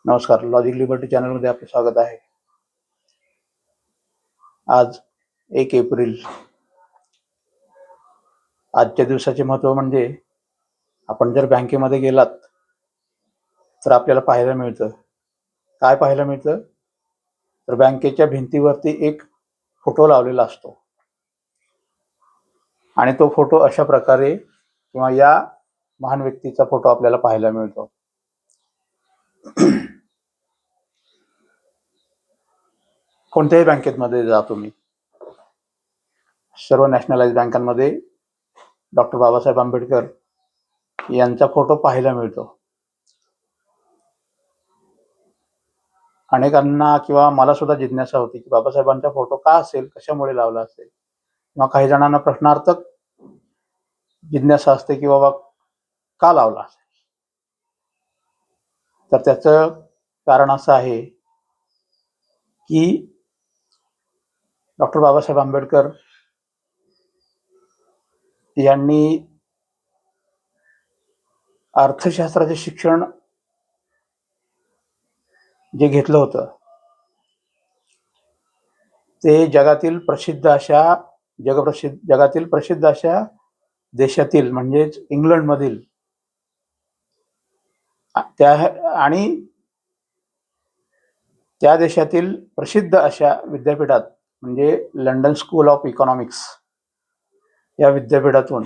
नमस्कार. Logic liberty चॅनलमध्ये आपले स्वागत आहे. आज 1 एप्रिल. आजच्या दिवसाचे महत्त्व म्हणजे आपण जर बँकेमध्ये गेलात तर आपल्याला पाहायला मिळतं. काय पाहायला मिळतं? तर बँकेच्या भिंतीवरती एक फोटो लावलेला असतो आणि तो फोटो अशा प्रकारे किंवा या महान व्यक्तीचा फोटो आपल्याला पाहायला मिळतो. कोणत्याही बँकेमध्ये जा तुम्ही, सर्व नॅशनलाइज बँकांमध्ये डॉक्टर बाबासाहेब आंबेडकर यांचा फोटो पाहायला मिळतो. अनेकांना किंवा मला सुद्धा जिज्ञासा होती की बाबासाहेबांचा फोटो का असेल, कशामुळे लावला असेल, किंवा काही जणांना प्रश्नार्थक जिज्ञासा असते की बाबा का लावला असेल. तर त्याचं कारण असं आहे की डॉक्टर बाबासाहेब आंबेडकर यांनी अर्थशास्त्राचे शिक्षण जे घेतलं होतं ते जगातील प्रसिद्ध अशा देशातील म्हणजेच इंग्लंडमधील त्या देशातील प्रसिद्ध अशा विद्यापीठात म्हणजे लंडन स्कूल ऑफ इकॉनॉमिक्स या विद्यापीठातून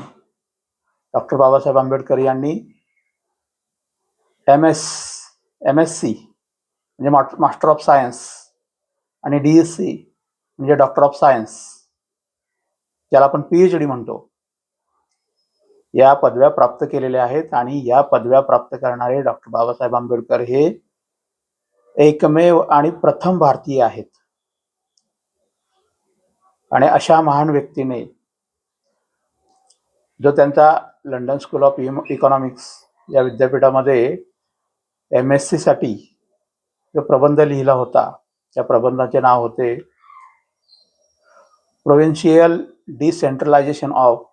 डॉक्टर बाबासाहेब आंबेडकर यांनी MSc म्हणजे मास्टर ऑफ सायन्स आणि DSc म्हणजे डॉक्टर ऑफ सायन्स, ज्याला आपण PhD म्हणतो, या पदव्या प्राप्त केलेल्या आहेत. आणि या पदव्या प्राप्त करणारे डॉक्टर बाबासाहेब आंबेडकर हे एकमेव आणि प्रथम भारतीय आहेत. आणि अशा महान व्यक्तीने जो त्यांचा लंडन स्कूल ऑफ इकॉनॉमिक्स या विद्यापीठामध्ये MSc साठी जो प्रबंध लिहिला होता, त्या प्रबंधाचे नाव होते provincial decentralization of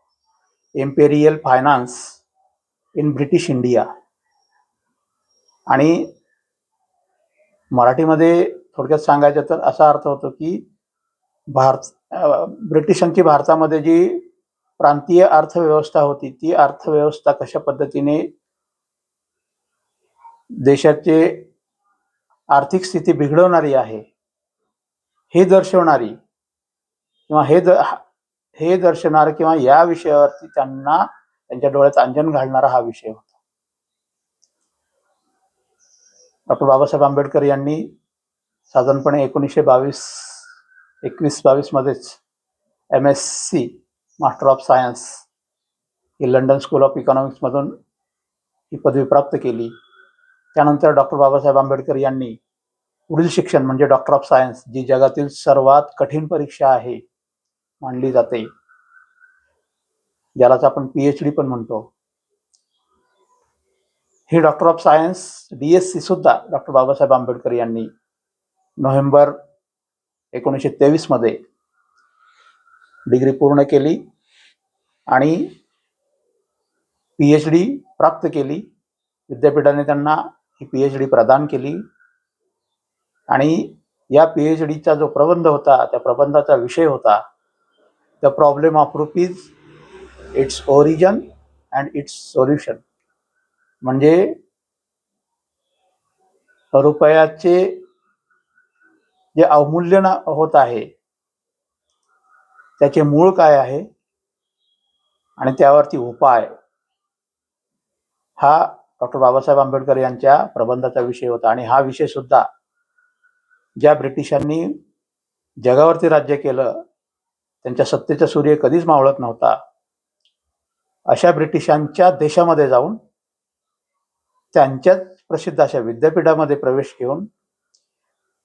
imperial finance in British India. आणि मराठीमध्ये थोडक्यात सांगायचं तर असा अर्थ होतो की ब्रिटिशांची भारतामध्ये जी प्रांतीय अर्थव्यवस्था होती, ती अर्थव्यवस्था कशा पद्धतीने देशाचे आर्थिक स्थिती बिघडवणारी आहे हे दर्शवणारी किंवा हे दर्शवणारे किंवा या विषयावरती त्यांच्या डोळ्यात अंजन घालणारा हा विषय होता. डॉक्टर बाबासाहेब आंबेडकर यांनी साधारणपणे 1921-22 मध्येच MSc master of science he London school of economics मधून ही पदवी प्राप्त केली. त्यानंतर डॉक्टर बाबासाहेब आंबेडकर यांनी पुढील शिक्षण म्हणजे डॉक्टर ऑफ सायन्स, जी जगातील सर्वात कठीण परीक्षा आहे मानली जाते, ज्यालाच आपण PhD पण म्हणतो, ही डॉक्टर ऑफ सायन्स DSc सुद्धा डॉक्टर बाबासाहेब आंबेडकर यांनी नोव्हेंबर 1923 मध्ये डिग्री पूर्ण केली आणि PhD प्राप्त केली. विद्यापीठाने त्यांना ही PhD प्रदान केली. आणि या PhDचा जो प्रबंध होता, त्या प्रबंधाचा विषय होता the problem of rupees, its origin and it's solution. म्हणजे रुपयाचे जे अवमूल्यन होत आहे त्याचे मूळ काय आहे आणि त्यावरती उपाय, हा डॉक्टर बाबासाहेब आंबेडकर यांच्या प्रबंधाचा विषय होता. आणि हा विषय सुद्धा ज्या ब्रिटिशांनी जगावरती राज्य केलं, त्यांच्या सत्तेचा सूर्य कधीच मावळत नव्हता, अशा ब्रिटिशांच्या देशामध्ये जाऊन त्यांच्याच प्रसिद्ध अशा विद्यापीठामध्ये प्रवेश घेऊन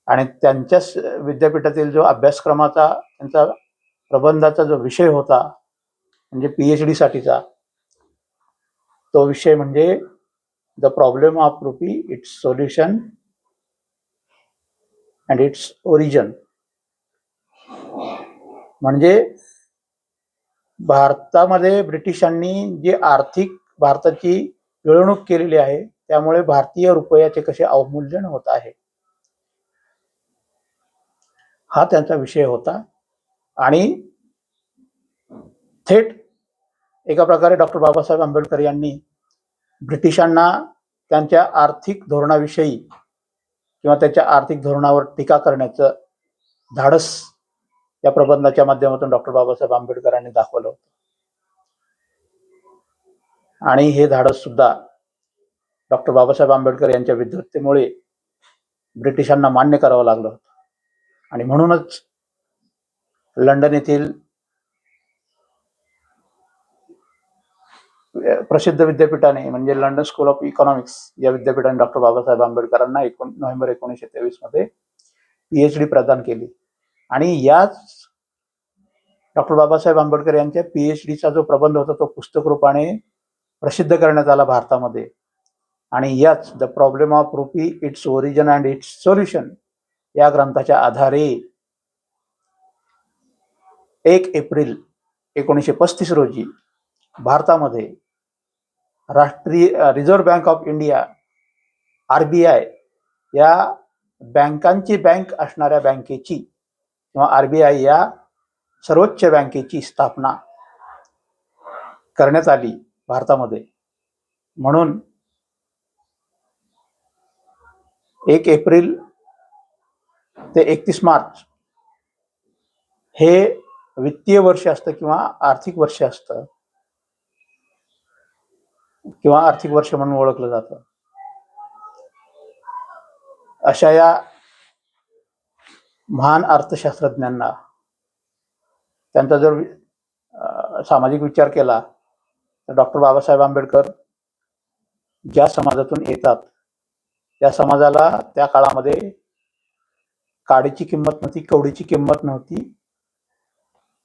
आणि त्यांच्याच विद्यापीठातील जो अभ्यासक्रमाचा त्यांचा प्रबंधाचा जो विषय होता म्हणजे PhD साठीचा, तो विषय म्हणजे the problem of rupee, it's solution and its origin. म्हणजे भारतामध्ये ब्रिटिशांनी जी आर्थिक भारताची पिळवणूक केलेली आहे त्यामुळे भारतीय रुपयाचे कसे अवमूल्यन होत आहे, हा त्यांचा विषय होता. आणि थेट एका प्रकारे डॉक्टर बाबासाहेब आंबेडकर यांनी ब्रिटिशांना त्यांच्या आर्थिक धोरणाविषयी किंवा त्याच्या आर्थिक धोरणावर टीका करण्याचं धाडस या प्रबंधाच्या माध्यमातून डॉक्टर बाबासाहेब आंबेडकरांनी दाखवलं होतं. आणि हे धाडस सुद्धा डॉक्टर बाबासाहेब आंबेडकर यांच्या विद्वत्तेमुळे ब्रिटिशांना मान्य करावं लागलं होतं. आणि म्हणूनच लंडन येथील प्रसिद्ध विद्यापीठाने म्हणजे लंडन स्कूल ऑफ इकॉनॉमिक्स या विद्यापीठाने डॉक्टर बाबासाहेब आंबेडकरांना नोव्हेंबर 1923 मध्ये PhD प्रदान केली. आणि याच डॉक्टर बाबासाहेब आंबेडकर यांच्या PhDचा जो प्रबंध होता तो पुस्तक रूपाने प्रसिद्ध करण्यात आला भारतामध्ये. आणि याच the problem of rupee, its origin and it's solution या ग्रंथाच्या आधारे 1 एप्रिल 1935 रोजी भारतामध्ये राष्ट्रीय reserve bank of India RBI या बँकांची बँक असणाऱ्या बँकेची किंवा RBI या सर्वोच्च बँकेची स्थापना करण्यात आली भारतामध्ये. म्हणून 1 एप्रिल ते 31 मार्च हे वित्तीय वर्ष असतं किंवा आर्थिक वर्ष असतं किंवा आर्थिक वर्ष म्हणून ओळखलं जातं. अशा या महान अर्थशास्त्रज्ञांना त्यांचा जर सामाजिक विचार केला तर डॉक्टर बाबासाहेब आंबेडकर ज्या समाजातून येतात त्या समाजाला त्या काळामध्ये काडीची किंमत नव्हती, कवडीची किंमत नव्हती.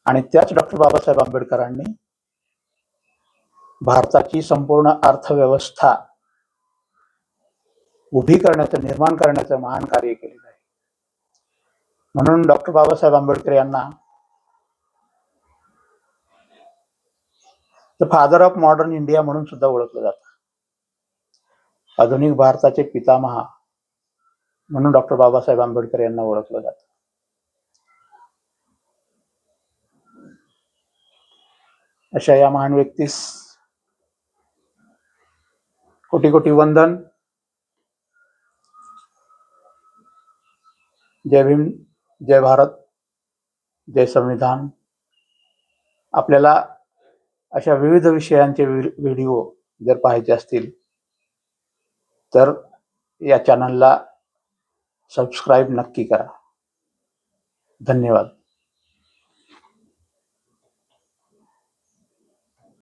आणि त्याच डॉक्टर बाबासाहेब आंबेडकरांनी भारताची संपूर्ण अर्थव्यवस्था उभी करण्याचं, निर्माण करण्याचं महान कार्य केलेलं आहे. म्हणून डॉक्टर बाबासाहेब आंबेडकर यांना the father of modern India म्हणून सुद्धा ओळखलं जातं. आधुनिक भारताचे पितामहा म्हणून डॉक्टर बाबासाहेब आंबेडकर यांना ओळखलं जातं. अशा या महान व्यक्तीस कोटी कोटी वंदन. जय भीम, जय भारत, जय संविधान. आपल्याला अशा विविध विषयांचे व्हिडिओ जर पाहायचे असतील तर या चॅनलला सबस्क्राईब नक्की करा. धन्यवाद.